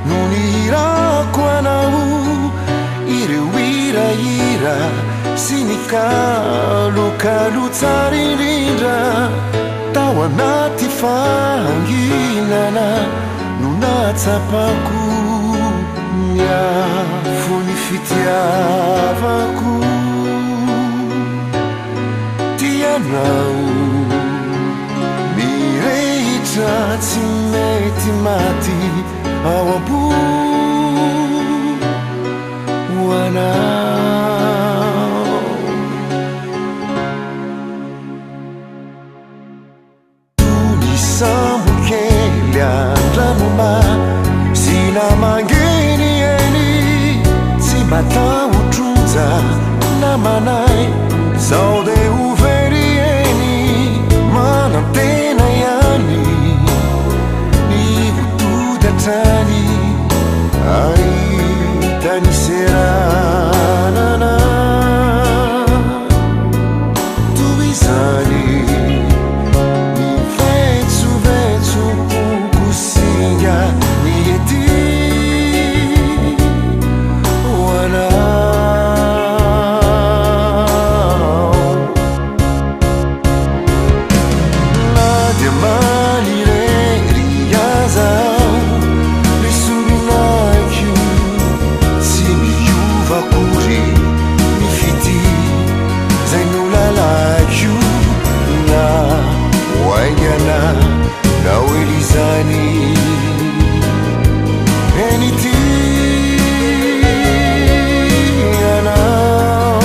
nunirako anao ireo hirahira sy ny kalokalo tsara indrindra tao anaty fanginana no natsapako miafo ny fitiavako tianao mirehitra tsy mety maty ao abo ho anao tony sambo kely andranoma sy namangeny eny tsy matahotroja namanay zao de overy eny manantena ihany ny hotodatrany ahitany seranana toy izany ny vetsovetso-poko singa ny ety ho anao na dia manirery azao risorinakio tsy miovakory ny fity zay nolalakio na hoaingana na oelizany enity anao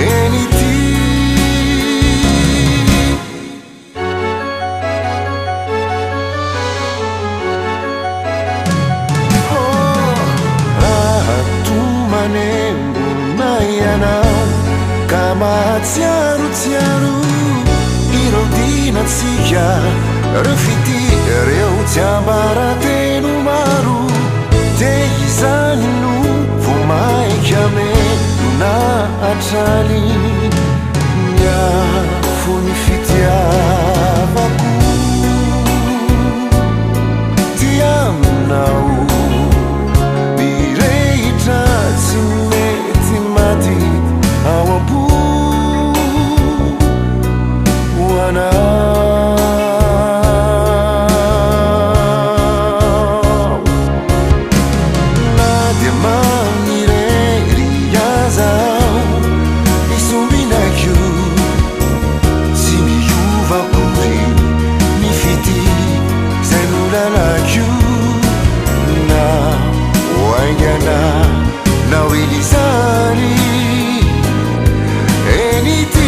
enity raha tomanembo na ianao ka mahatsiarotsiaro ireo dinatsika reo fity reo tsy ambarateno maro de izany no vomaika ame no nahatrany miafo ny fitiavako tiaminao mirehitra tsy mety maty ao abo ho anao na dia manirery azao isombinakio tsy miovakory ny fity zay nolalakio na hoaingana na oelizany enity